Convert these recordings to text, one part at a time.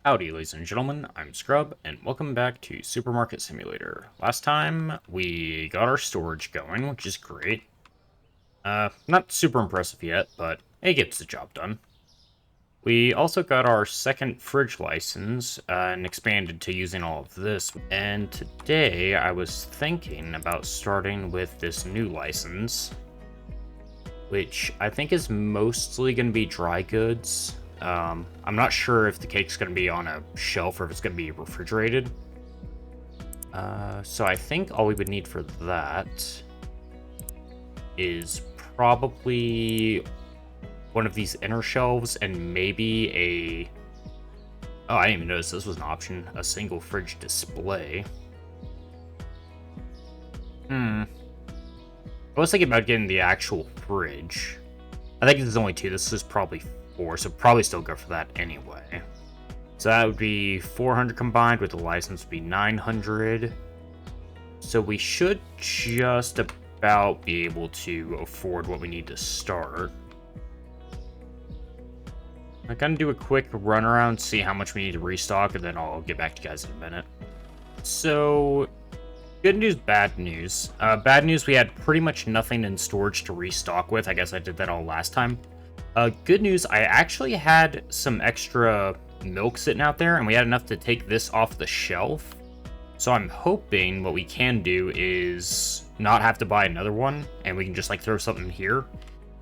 Howdy, ladies and gentlemen, I'm Scrub, and welcome back to Supermarket Simulator. Last time, we got our storage going, which is great. Not super impressive yet, but it gets the job done. We also got our second fridge license, and expanded to using all of this. And today, I was thinking about starting with this new license, which I think is mostly going to be dry goods. I'm not sure if the cake's going to be on a shelf or if it's going to be refrigerated. So I think all we would need for that is probably one of these inner shelves and maybe a... Oh, I didn't even notice this was an option. A single fridge display. I was thinking about getting the actual fridge. I think there's only two. This is probably four, so probably still go for that anyway. So that would be 400 combined with the license would be 900. So we should just about be able to afford what we need to start. I'm gonna do a quick run around, see how much we need to restock, and then I'll get back to you guys in a minute. So, good news, bad news. Bad news, we had pretty much nothing in storage to restock with. I guess I did that all last time. Good news, I actually had some extra milk sitting out there, and we had enough to take this off the shelf. So I'm hoping what we can do is not have to buy another one, and we can just like throw something here.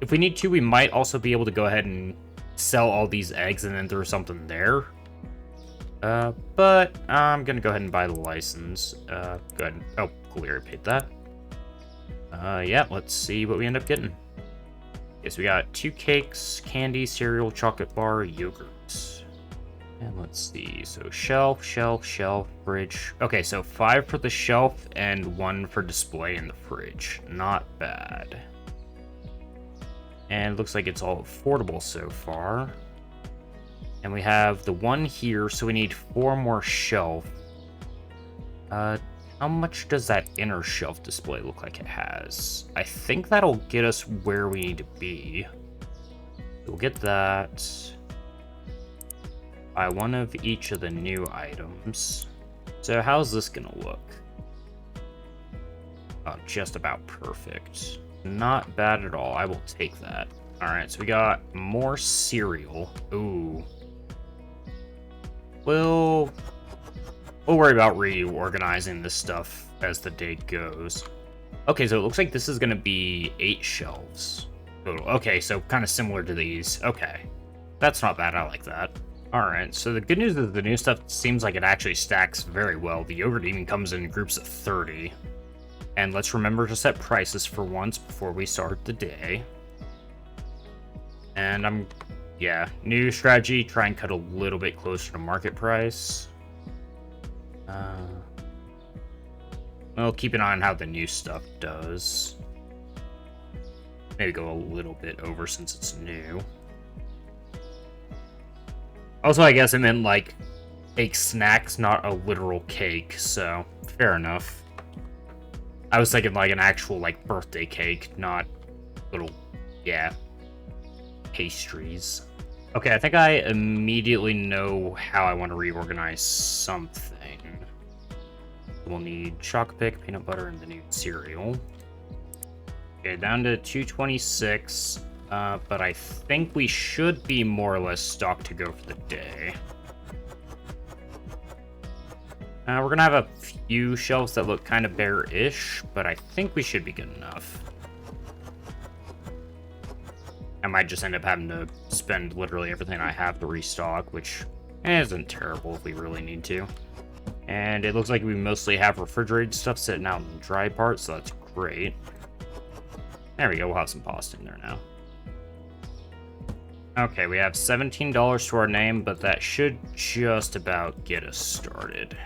If we need to, we might also be able to go ahead and sell all these eggs and then throw something there. But I'm gonna go ahead and buy the license. Go ahead. Oh, cool, we already paid that. Yeah, let's see what we end up getting. So we got 2 cakes, candy, cereal, chocolate bar, yogurt. And let's see. So shelf, fridge. Okay, so 5 for the shelf and 1 for display in the fridge. Not bad. And it looks like it's all affordable so far. And we have the 1 here, so we need 4 more shelf. How much does that inner shelf display look like it has? I think that'll get us where we need to be. We'll get that. Buy 1 of each of the new items. So how's this gonna look? Oh, just about perfect. Not bad at all. I will take that. Alright, so we got more cereal. Ooh. We'll worry about reorganizing this stuff as the day goes. Okay, so it looks like this is going to be 8 shelves total. Okay, so kind of similar to these. Okay. That's not bad. I like that. Alright, so the good news is the new stuff seems like it actually stacks very well. The yogurt even comes in groups of 30. And let's remember to set prices for once before we start the day. And new strategy, try and cut a little bit closer to market price. Well, keep an eye on how the new stuff does. Maybe go a little bit over since it's new. Also, I guess I meant like cake snacks, not a literal cake, so fair enough. I was thinking like an actual like birthday cake, not little, pastries. Okay, I think I immediately know how I want to reorganize something. We'll need Choc-Pic, peanut butter, and the new cereal. Okay, down to 226, but I think we should be more or less stocked to go for the day. We're gonna have a few shelves that look kind of bare-ish, but I think we should be good enough. I might just end up having to spend literally everything I have to restock, which isn't terrible if we really need to. And it looks like we mostly have refrigerated stuff sitting out in the dry part, so that's great. There we go, we'll have some pasta in there now. Okay, we have $17 to our name, but that should just about get us started.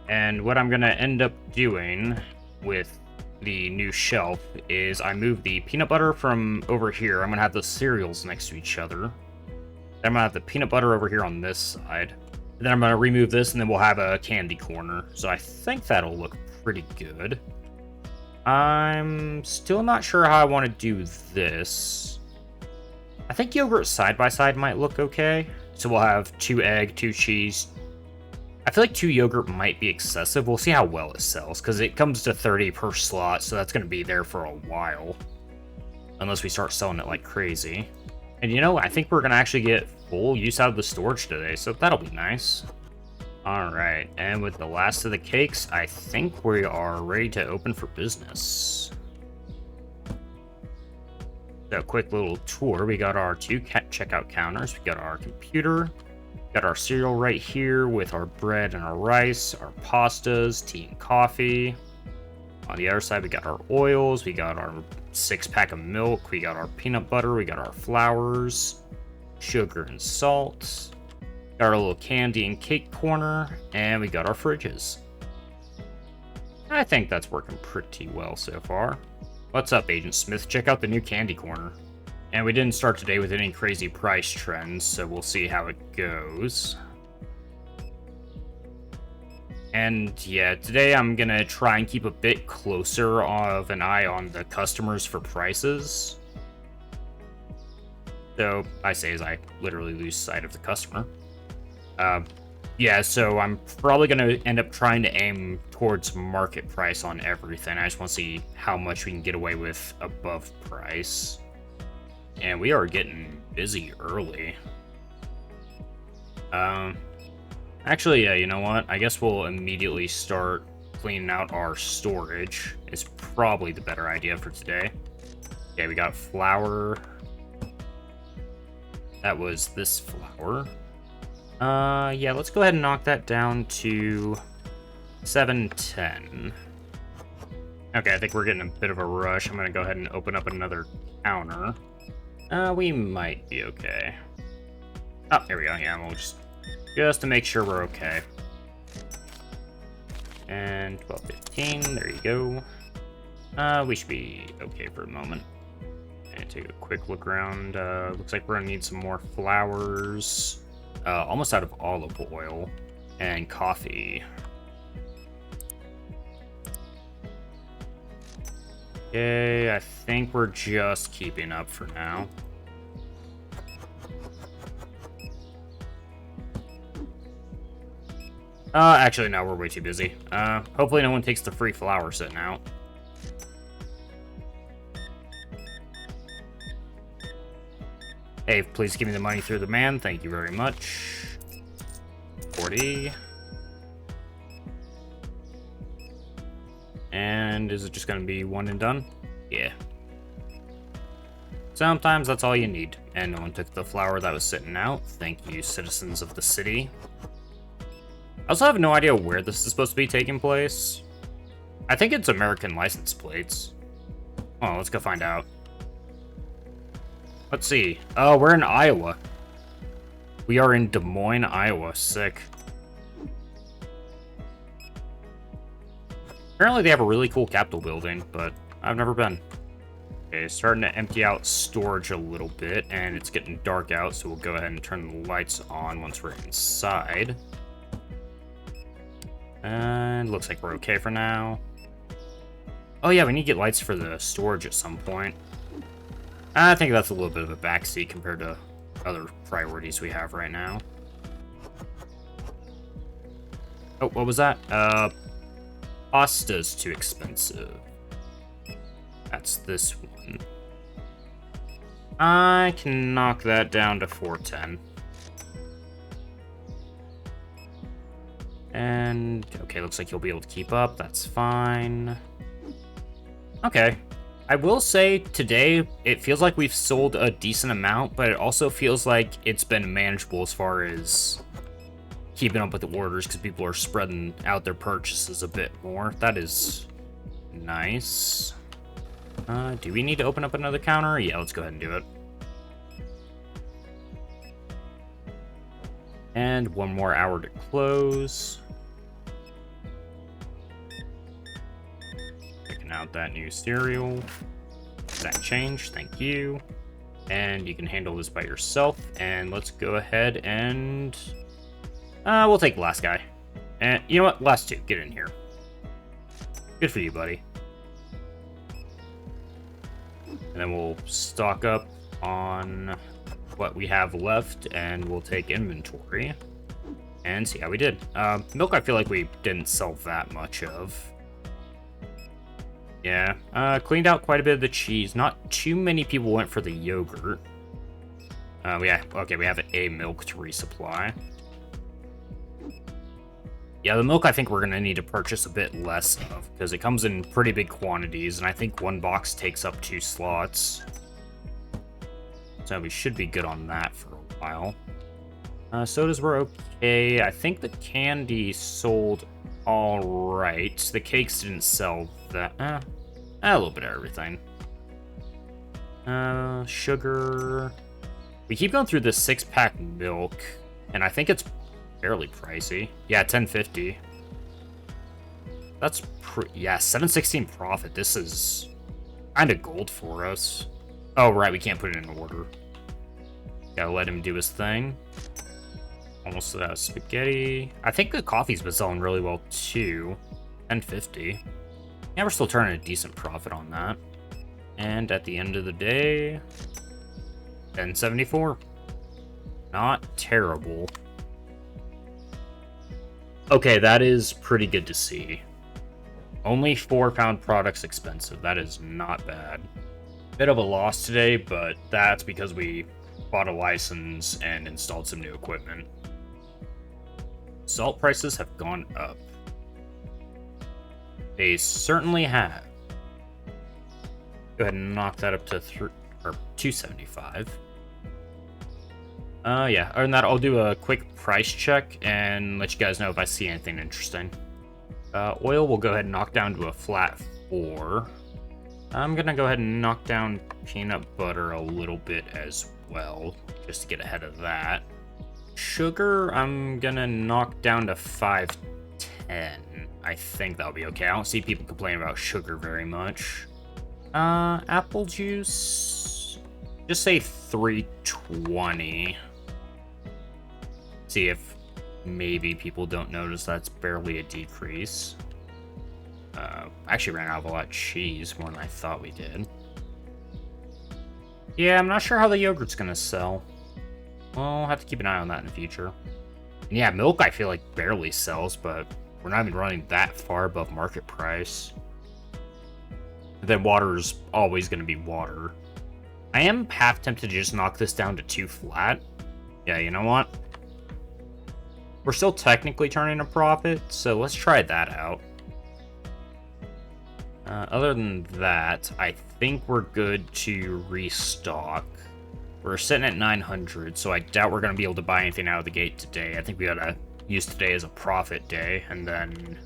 And what I'm going to end up doing with the new shelf is I move the peanut butter from over here. I'm going to have the cereals next to each other. Then I'm going to have the peanut butter over here on this side. And then I'm going to remove this, and then we'll have a candy corner. So I think that'll look pretty good. I'm still not sure how I want to do this. I think yogurt side by side might look okay. So we'll have 2 egg, 2 cheese. I feel like 2 yogurt might be excessive. We'll see how well it sells, because it comes to 30 per slot, so that's going to be there for a while. Unless we start selling it like crazy. And you know, I think we're going to actually get full use out of the storage today, so that'll be nice. Alright, and with the last of the cakes, I think we are ready to open for business. So, quick little tour. We got our 2 checkout counters. We got our computer. Got our cereal right here with our bread and our rice, our pastas, tea and coffee. On the other side, we got our oils. We got our 6-pack of milk. We got our peanut butter. We got our flours, sugar and salt. Got our little candy and cake corner, and we got our fridges. I think that's working pretty well so far. What's up, Agent Smith? Check out the new candy corner. And we didn't start today with any crazy price trends, so we'll see how it goes. And yeah, today I'm gonna try and keep a bit closer of an eye on the customers for prices. So, I say as I literally lose sight of the customer. Yeah, so I'm probably going to end up trying to aim towards market price on everything. I just want to see how much we can get away with above price. And we are getting busy early. Actually, yeah, you know what? I guess we'll immediately start cleaning out our storage. It's probably the better idea for today. Okay, we got flour. That was this flour. Yeah, let's go ahead and knock that down to 710. Okay, I think we're getting a bit of a rush. I'm gonna go ahead and open up another counter. We might be okay. Oh, here we go. Yeah, we'll just to make sure we're okay. And 1215, there you go. We should be okay for a moment. And take a quick look around. Looks like we're gonna need some more flours. Almost out of olive oil and coffee. Okay, I think we're just keeping up for now. Actually, no, we're way too busy. Hopefully no one takes the free flour sitting out. Hey, please give me the money through the man. Thank you very much. 40. And is it just going to be one and done? Yeah. Sometimes that's all you need. And no one took the flour that was sitting out. Thank you, citizens of the city. I also have no idea where this is supposed to be taking place. I think it's American license plates. Oh, let's go find out. Let's see. Oh, we're in Iowa. We are in Des Moines, Iowa. Sick. Apparently they have a really cool Capitol building, but I've never been. Okay, starting to empty out storage a little bit, and it's getting dark out, so we'll go ahead and turn the lights on once we're inside. And looks like we're okay for now. Oh yeah, we need to get lights for the storage at some point. I think that's a little bit of a backseat compared to other priorities we have right now. Oh, what was that? Pasta's too expensive. That's this one. I can knock that down to 410. And, okay, looks like you'll be able to keep up. That's fine. Okay. I will say today, it feels like we've sold a decent amount, but it also feels like it's been manageable as far as keeping up with the orders because people are spreading out their purchases a bit more. That is nice. Do we need to open up another counter? Yeah, let's go ahead and do it. And one more hour to close. Checking out that new cereal. That change, thank you. And you can handle this by yourself. And let's go ahead and we'll take the last guy. And you know what? Last two, get in here. Good for you, buddy. And then we'll stock up on what we have left, and we'll take inventory and see how we did. Milk, I feel like we didn't sell that much of. Yeah, cleaned out quite a bit of the cheese. Not too many people went for the yogurt. Okay, we have a milk to resupply. Yeah, the milk I think we're going to need to purchase a bit less of, because it comes in pretty big quantities, and I think one box takes up 2 slots. So we should be good on that for a while. Sodas were okay. I think the candy sold alright. The cakes didn't sell that. A little bit of everything. Sugar. We keep going through this 6-pack milk, and I think it's fairly pricey. Yeah, $10.50. That's yeah, $7.16 profit. This is kind of gold for us. Oh, right, we can't put it in order. Gotta let him do his thing. Almost spaghetti. I think the coffee's been selling really well too. $10.50. Yeah, we're still turning a decent profit on that. And at the end of the day, $10.74. Not terrible. Okay, that is pretty good to see. Only £4 products expensive. That is not bad. Bit of a loss today, but that's because we bought a license and installed some new equipment. Salt prices have gone up. They certainly have. Go ahead and knock that up to $2.75. Yeah, other than that, I'll do a quick price check and let you guys know if I see anything interesting. Oil will go ahead and knock down to a flat 4. I'm gonna go ahead and knock down peanut butter a little bit as well, just to get ahead of that. Sugar, I'm gonna knock down to 5.10. I think that'll be okay. I don't see people complaining about sugar very much. Apple juice, just say 3.20. See if maybe people don't notice that's barely a decrease. I actually ran out of a lot of cheese, more than I thought we did. Yeah, I'm not sure how the yogurt's gonna sell. Well, I'll have to keep an eye on that in the future. And yeah, milk I feel like barely sells, but we're not even running that far above market price. And then water's always gonna be water. I am half tempted to just knock this down to 2 flat. Yeah, you know what? We're still technically turning a profit, so let's try that out. Other than that, I think we're good to restock. We're sitting at 900, so I doubt we're going to be able to buy anything out of the gate today. I think we gotta use today as a profit day, and then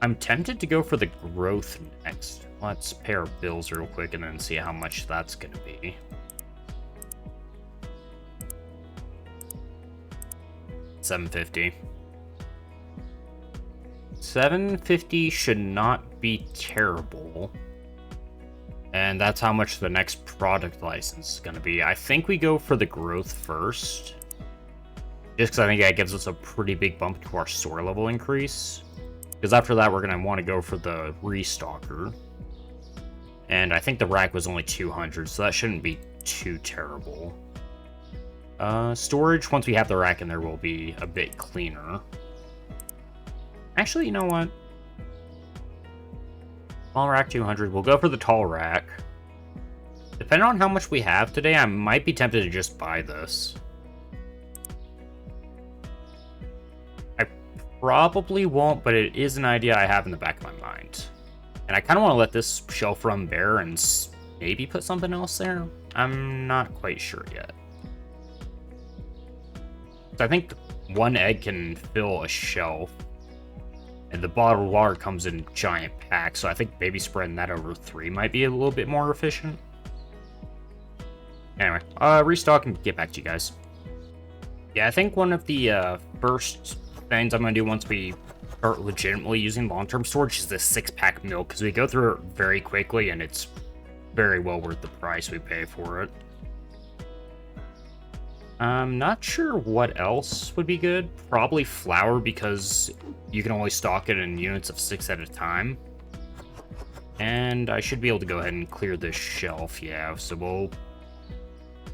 I'm tempted to go for the growth next. Let's pay our bills real quick and then see how much that's going to be. $7.50. $7.50 should not be terrible. And that's how much the next product license is going to be. I think we go for the growth first. Just because I think that gives us a pretty big bump to our store level increase. Because after that, we're going to want to go for the restocker. And I think the rack was only 200, so that shouldn't be too terrible. Storage, once we have the rack in there, will be a bit cleaner. Actually, you know what? Small rack 200. We'll go for the tall rack. Depending on how much we have today, I might be tempted to just buy this. I probably won't, but it is an idea I have in the back of my mind. And I kind of want to let this shelf run bare and maybe put something else there. I'm not quite sure yet. So I think 1 egg can fill a shelf. And the bottled water comes in giant packs, so I think maybe spreading that over 3 might be a little bit more efficient. Anyway, restock and get back to you guys. Yeah, I think one of the first things I'm going to do once we start legitimately using long-term storage is this 6-pack milk, because we go through it very quickly, and it's very well worth the price we pay for it. I'm not sure what else would be good. Probably flour, because you can only stock it in units of 6 at a time. And I should be able to go ahead and clear this shelf, yeah, so we'll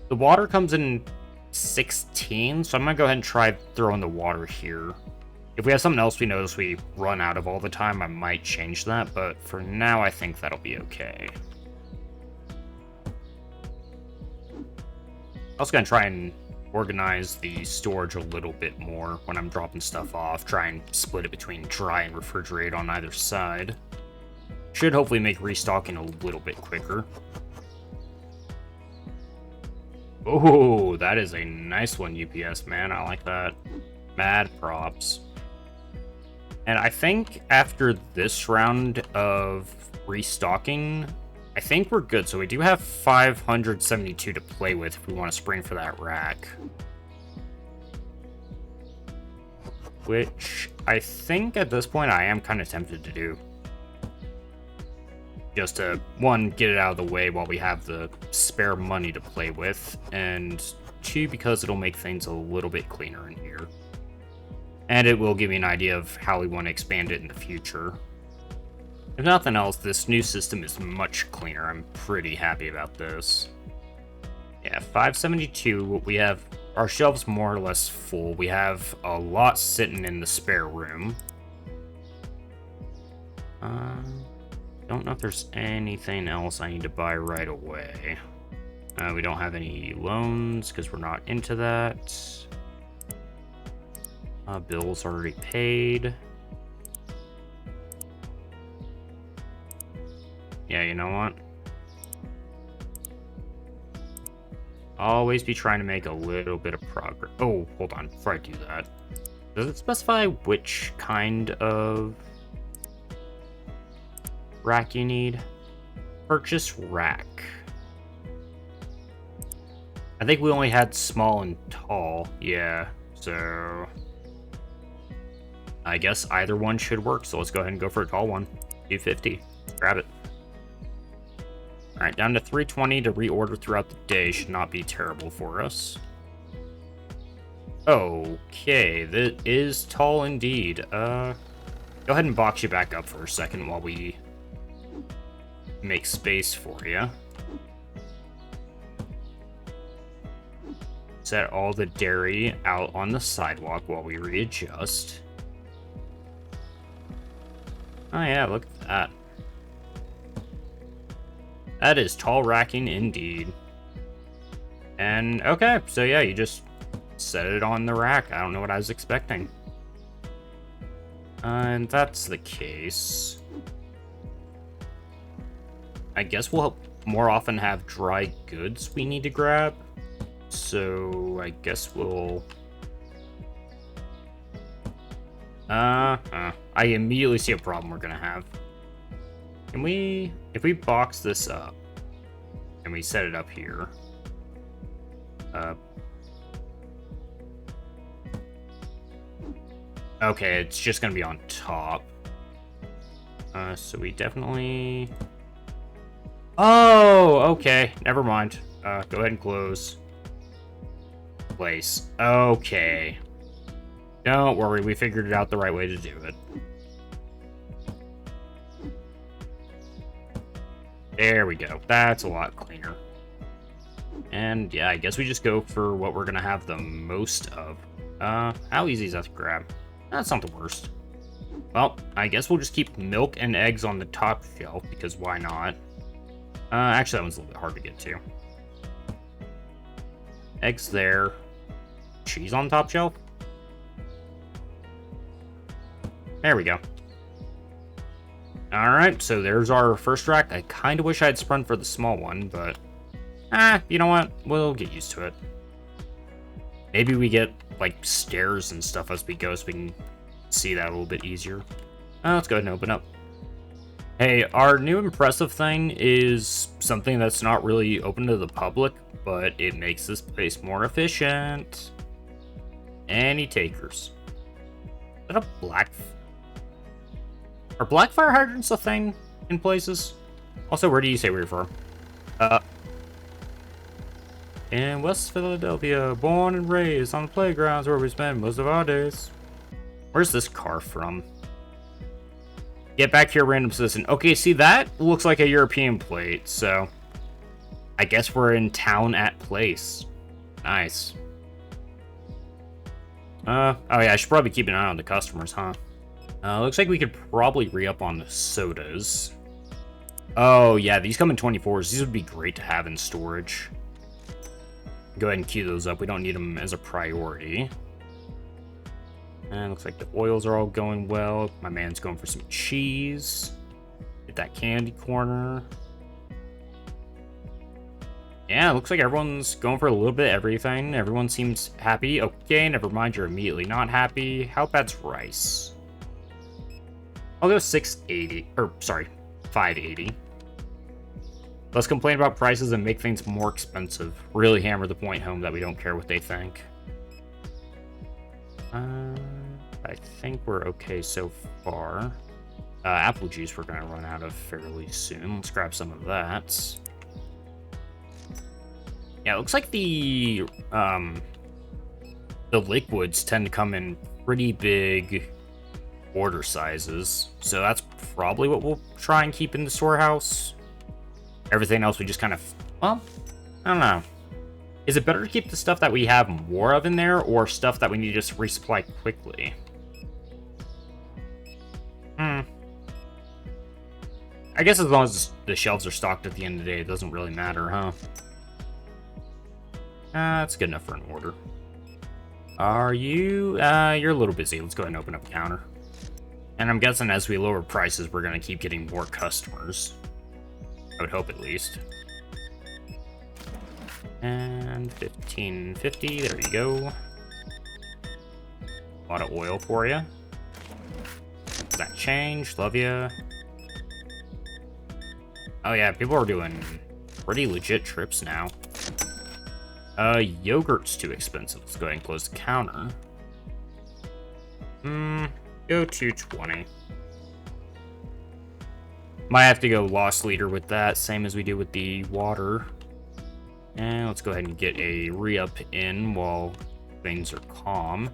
The water comes in 16, so I'm gonna go ahead and try throwing the water here. If we have something else we notice we run out of all the time, I might change that, but for now I think that'll be okay. I was gonna try and organize the storage a little bit more when I'm dropping stuff off, try and split it between dry and refrigerate on either side. Should hopefully make restocking a little bit quicker. Oh, that is a nice one, UPS, man. I like that. Mad props. And I think after this round of restocking, I think we're good. So we do have 572 to play with if we want to spring for that rack. Which I think at this point I am kind of tempted to do. Just to, one, get it out of the way while we have the spare money to play with, and two, because it'll make things a little bit cleaner in here. And it will give me an idea of how we want to expand it in the future. If nothing else, this new system is much cleaner. I'm pretty happy about this. Yeah, 572, we have our shelves more or less full. We have a lot sitting in the spare room. Don't know if there's anything else I need to buy right away. We don't have any loans because we're not into that. Bills already paid. Yeah, you know what? Always be trying to make a little bit of progress. Oh, hold on. Before I do that, does it specify which kind of rack you need? Purchase rack. I think we only had small and tall. Yeah, so I guess either one should work. So let's go ahead and go for a tall one. 250. Grab it. Alright, down to 320 to reorder throughout the day should not be terrible for us. Okay, that is tall indeed. Go ahead and box you back up for a second while we make space for you. Set all the dairy out on the sidewalk while we readjust. Oh yeah, look at that. That is tall racking indeed. And okay, so yeah, you just set it on the rack. I don't know what I was expecting. And that's the case. I guess we'll more often have dry goods we need to grab. So I guess we'll... I immediately see a problem we're gonna have. Can we... If we box this up, and we set it up here... Okay, it's just gonna be on top. So we definitely... Oh, okay. Never mind. Go ahead and close. Place. Okay. Don't worry, we figured it out the right way to do it. There we go. That's a lot cleaner. And yeah, I guess we just go for what we're gonna have the most of. How easy is that to grab? That's not the worst. Well, I guess we'll just keep milk and eggs on the top shelf, because why not? Actually, that one's a little bit hard to get to. Eggs there. Cheese on top shelf? There we go. Alright, so there's our first rack. I kind of wish I had sprung for the small one, but... you know what? We'll get used to it. Maybe we get, like, stairs and stuff as we go so we can see that a little bit easier. Let's go ahead and open up. Hey, our new impressive thing is something that's not really open to the public, but it makes this place more efficient. Any takers? Is that a black... Are black fire hydrants a thing in places? Also, where do you say we're from? In West Philadelphia, born and raised on the playgrounds where we spend most of our days. Where's this car from? Get back here, random citizen. Okay, see, that looks like a European plate, so... I guess we're in town at place. Nice. Oh yeah, I should probably keep an eye on the customers, huh? Looks like we could probably re-up on the sodas. Oh yeah, these come in 24s. These would be great to have in storage. Go ahead and queue those up. We don't need them as a priority. And looks like the oils are all going well. My man's going for some cheese. Get that candy corner. Yeah, looks like everyone's going for a little bit of everything. Everyone seems happy. Okay, never mind, you're immediately not happy. How bad's rice? I'll go 680, or sorry, 580. Let's complain about prices and make things more expensive. Really hammer the point home that we don't care what they think. I think we're okay so far. Apple juice we're gonna run out of fairly soon. Let's grab some of that. Yeah, it looks like the liquids tend to come in pretty big order sizes, so that's probably what we'll try and keep in the storehouse. Everything else we just kind of, well, I don't know. Is it better to keep the stuff that we have more of in there, or stuff that we need to just resupply quickly? I guess as long as the shelves are stocked at the end of the day, it doesn't really matter, huh? That's good enough for an order. Are you? You're a little busy. Let's go ahead and open up the counter. And I'm guessing as we lower prices, we're going to keep getting more customers. I would hope at least. And 1550, there you go. A lot of oil for you. That change, love ya. Oh yeah, people are doing pretty legit trips now. Yogurt's too expensive. Let's go ahead and close the counter. Go 220. Might have to go loss leader with that, same as we do with the water. And let's go ahead and get a re-up in while things are calm.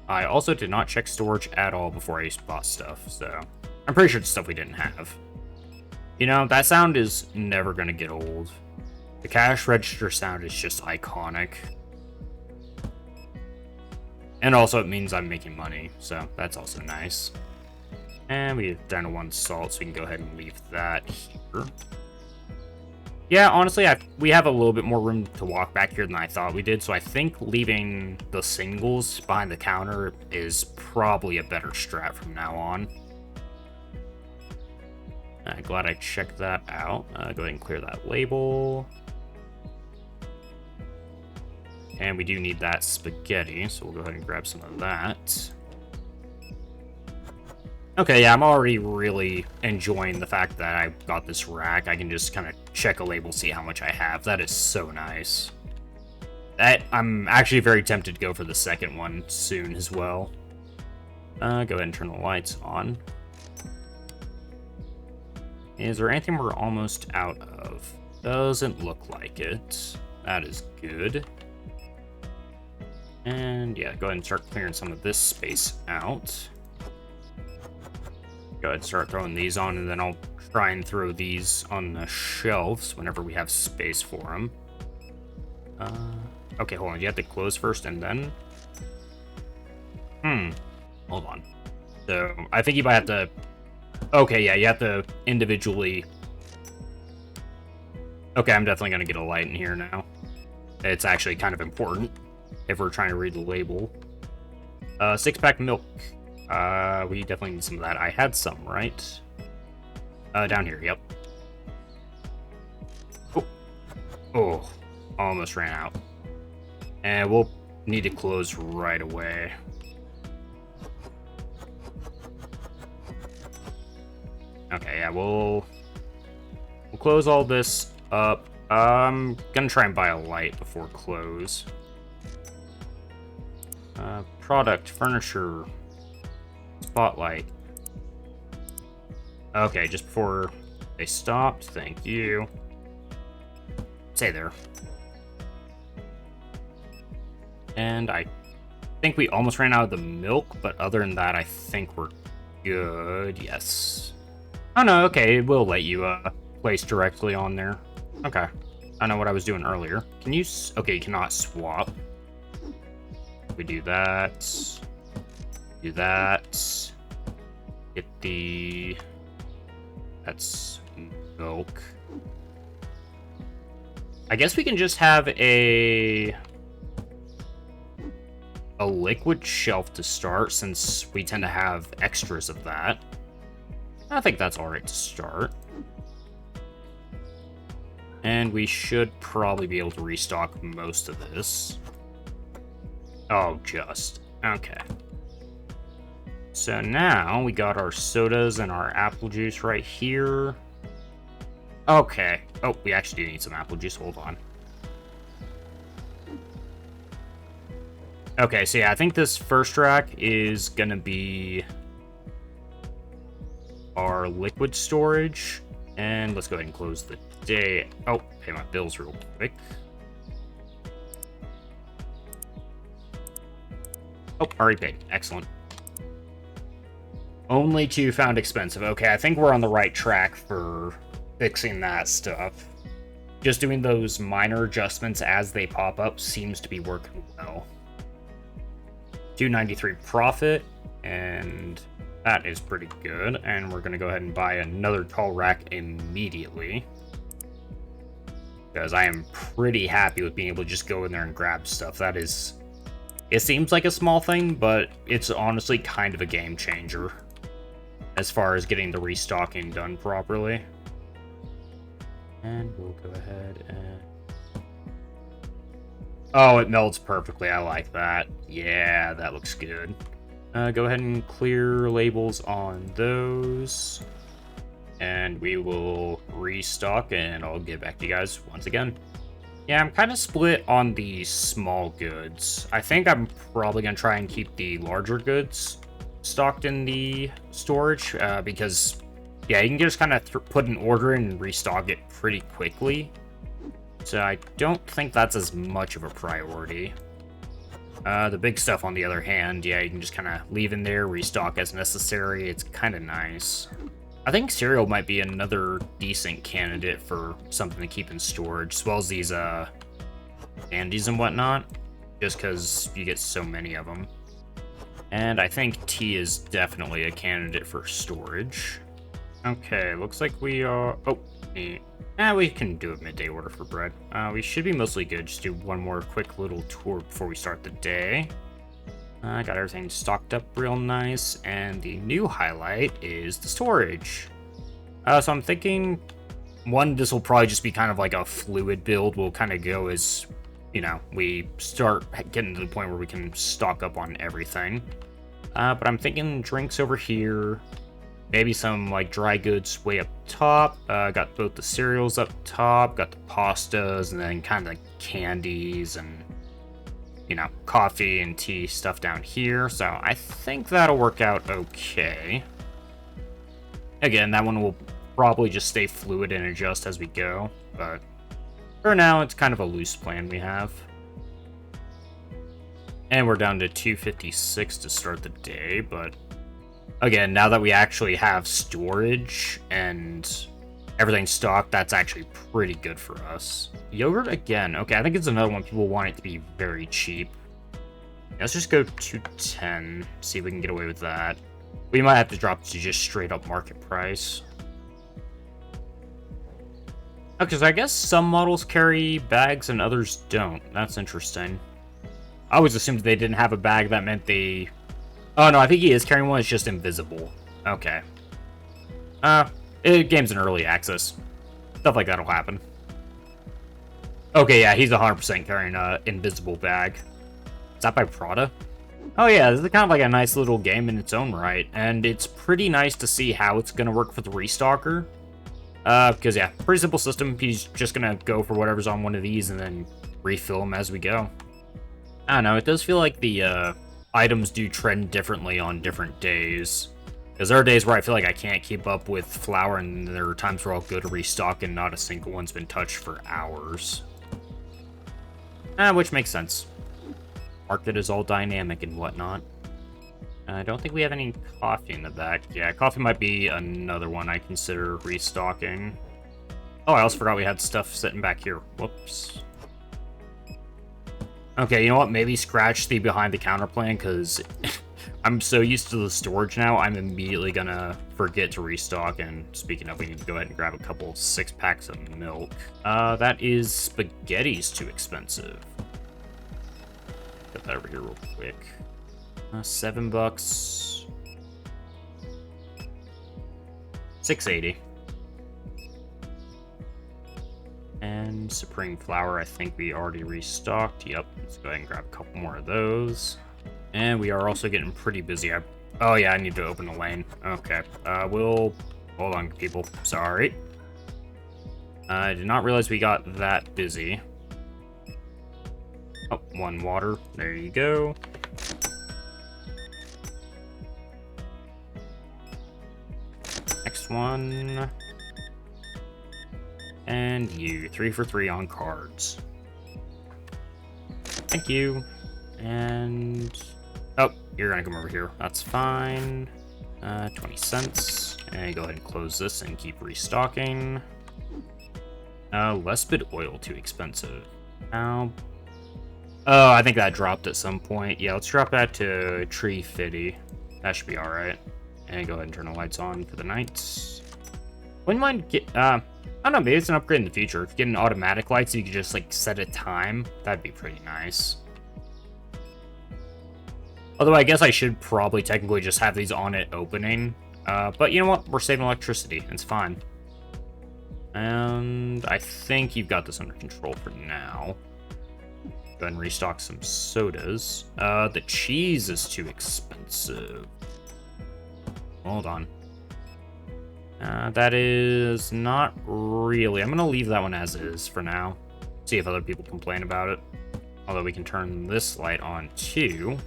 I also did not check storage at all before I bought stuff, so I'm pretty sure it's stuff we didn't have. You know, that sound is never gonna get old. The cash register sound is just iconic. And also it means I'm making money, so that's also nice. And we get down to 1 salt, so we can go ahead and leave that here. Yeah, honestly, we have a little bit more room to walk back here than I thought we did, so I think leaving the singles behind the counter is probably a better strat from now on. Glad I checked that out. Go ahead and clear that label. And we do need that spaghetti, so we'll go ahead and grab some of that. Okay, yeah, I'm already really enjoying the fact that I got this rack. I can just kind of check a label, see how much I have. That is so nice. I'm actually very tempted to go for the second one soon as well. Go ahead and turn the lights on. Is there anything we're almost out of? Doesn't look like it. That is good. And yeah, go ahead and start clearing some of this space out. Go ahead and start throwing these on, and then I'll try and throw these on the shelves whenever we have space for them. Okay, hold on. You have to close first and then? Hold on. So, I think you might have to... Okay, yeah, you have to individually... Okay, I'm definitely going to get a light in here now. It's actually kind of important if we're trying to read the label. 6-pack milk. We definitely need some of that. I had some, right? Down here, yep. Oh, almost ran out. And we'll need to close right away. Okay, yeah, we'll close all this up. I'm gonna try and buy a light before close. Product, furniture, spotlight. Okay, just before they stopped, thank you. Stay there. And I think we almost ran out of the milk, but other than that, I think we're good. Yes. Oh no, okay, we'll let you placed directly on there. Okay. I know what I was doing earlier. Can you... Okay, you cannot swap. We do that. Do that. Get the... That's milk. I guess we can just have a liquid shelf to start, since we tend to have extras of that. I think that's alright to start. And we should probably be able to restock most of this. Oh, just. Okay. So now we got our sodas and our apple juice right here. Okay. Oh, we actually do need some apple juice. Hold on. Okay, so yeah, I think this first rack is gonna be our liquid storage. And let's go ahead and close the day. Oh, pay my bills real quick. Oh, already paid. Excellent. Only 2 found expensive. Okay, I think we're on the right track for fixing that stuff. Just doing those minor adjustments as they pop up seems to be working well. 293 profit, and that is pretty good. And we're going to go ahead and buy another tall rack immediately, because I am pretty happy with being able to just go in there and grab stuff. That is... It seems like a small thing, but it's honestly kind of a game changer as far as getting the restocking done properly. And we'll go ahead and... Oh, it melts perfectly. I like that. Yeah, that looks good. Go ahead and clear labels on those. And we will restock, and I'll get back to you guys once again. Yeah, I'm kind of split on the small goods. I think I'm probably going to try and keep the larger goods stocked in the storage, because, yeah, you can just kind of put an order in and restock it pretty quickly. So I don't think that's as much of a priority. The big stuff, on the other hand, yeah, you can just kind of leave in there, restock as necessary. It's kind of nice. I think cereal might be another decent candidate for something to keep in storage, as well as these candies and whatnot, just because you get so many of them. And I think tea is definitely a candidate for storage. Okay, looks like we are... Oh, we can do a midday order for bread. We should be mostly good. Just do one more quick little tour before we start the day. I got everything stocked up real nice, and the new highlight is the storage. So I'm thinking, one, this will probably just be kind of like a fluid build. We'll kind of go as, you know, we start getting to the point where we can stock up on everything. But I'm thinking drinks over here, maybe some like dry goods way up top. Got both the cereals up top, got the pastas, and then kind of candies and, you know, coffee and tea stuff down here. So I think that'll work out okay. Again, that one will probably just stay fluid and adjust as we go, but for now, it's kind of a loose plan we have. And we're down to 256 to start the day, but again, now that we actually have storage and everything stocked, that's actually pretty good for us. Yogurt again. Okay, I think it's another one people want it to be very cheap. Let's just go 210, see if we can get away with that. We might have to drop to just straight up market price. Okay, so I guess some models carry bags and others don't. That's interesting. I always assumed they didn't have a bag. That meant they... Oh, no, I think he is carrying one. It's just invisible. Okay. Game's in early access. Stuff like that'll happen. Okay, yeah, he's 100% carrying an invisible bag. Is that by Prada? Oh yeah, this is kind of like a nice little game in its own right, and it's pretty nice to see how it's going to work for the restocker. Because yeah, pretty simple system. He's just going to go for whatever's on one of these and then refill them as we go. I don't know, it does feel like the items do trend differently on different days. Because there are days where I feel like I can't keep up with flour, and there are times where I'll go to restock and not a single one's been touched for hours. Which makes sense. Market is all dynamic and whatnot. I don't think we have any coffee in the back. Yeah, coffee might be another one I consider restocking. Oh, I also forgot we had stuff sitting back here. Whoops. Okay, you know what? Maybe scratch the behind the counter plan, because I'm so used to the storage now, I'm immediately gonna forget to restock. And speaking of, we need to go ahead and grab a couple 6-packs of milk. That is spaghetti's too expensive. Get that over here real quick. $7. $6.80. And Supreme Flour, I think we already restocked. Yep, let's go ahead and grab a couple more of those. And we are also getting pretty busy. Oh yeah, I need to open the lane. Okay, we'll... Hold on, people. Sorry. I did not realize we got that busy. Oh, 1 water. There you go. Next one. And you. 3 for 3 on cards. Thank you. And... Oh, you're gonna come over here. That's fine. 20 cents. And go ahead and close this and keep restocking. Less bit oil too expensive. Now... Oh, I think that dropped at some point. Yeah, let's drop that to Tree Fitty. That should be alright. And go ahead and turn the lights on for the nights. Wouldn't mind get... I don't know, maybe it's an upgrade in the future. If you get an automatic light so you can just, like, set a time, that'd be pretty nice. Although I guess I should probably technically just have these on at opening. But you know what? We're saving electricity. It's fine. And I think you've got this under control for now. Go ahead and restock some sodas. The cheese is too expensive. Hold on. That is not really... I'm going to leave that one as is for now. See if other people complain about it. Although we can turn this light on too.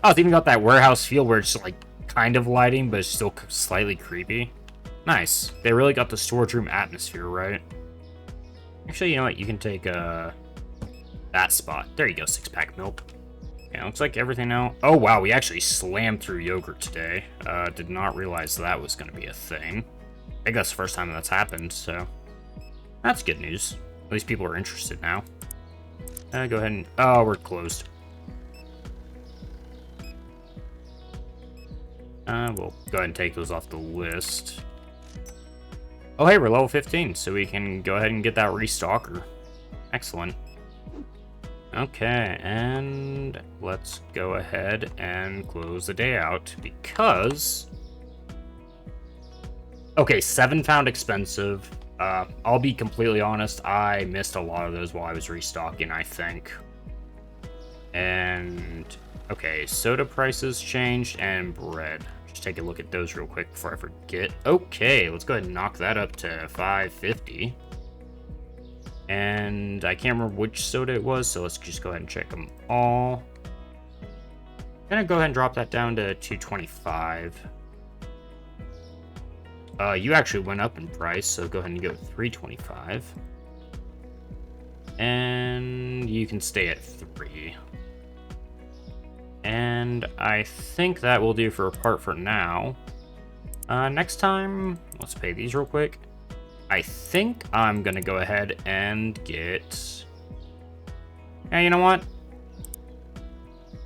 Oh, it's even got that warehouse feel where it's like kind of lighting, but it's still slightly creepy. Nice. They really got the storage room atmosphere, right? Actually, you know what? You can take that spot. There you go, 6-pack milk. Okay, looks like everything now. Oh, wow, we actually slammed through yogurt today. Did not realize that was going to be a thing. I think that's the first time that's happened, so that's good news. At least people are interested now. Go ahead and... Oh, we're closed. We'll go ahead and take those off the list. Oh, hey, we're level 15, so we can go ahead and get that restocker. Excellent. Okay, and let's go ahead and close the day out, because... Okay, 7 found expensive. I'll be completely honest, I missed a lot of those while I was restocking, I think. And... Okay, soda prices changed, and bread. Just take a look at those real quick before I forget. Okay, let's go ahead and knock that up to $5.50. And I can't remember which soda it was, so let's just go ahead and check them all. I'm gonna go ahead and drop that down to $2.25. You actually went up in price, so go ahead and go $3.25. And you can stay at $3. And I think that will do for a part for now. Next time, let's pay these real quick. I think I'm gonna go ahead and get... Yeah, you know what?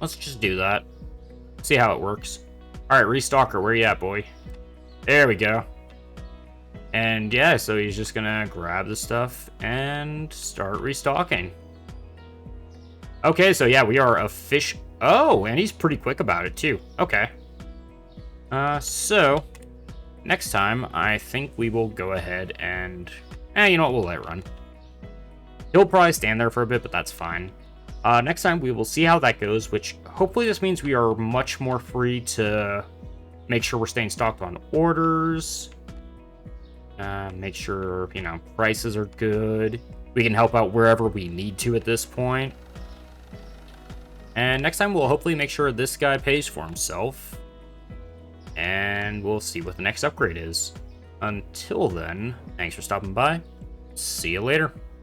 Let's just do that. See how it works. Alright, restocker, where you at, boy? There we go. And yeah, so he's just gonna grab the stuff and start restocking. Okay, so yeah, we are official. Oh, and he's pretty quick about it too. Okay. So next time, I think we will go ahead and... you know what? We'll let it run. He'll probably stand there for a bit, but that's fine. Next time, we will see how that goes, which hopefully this means we are much more free to make sure we're staying stocked on orders. Make sure, you know, prices are good. We can help out wherever we need to at this point. And next time, we'll hopefully make sure this guy pays for himself. And we'll see what the next upgrade is. Until then, thanks for stopping by. See you later.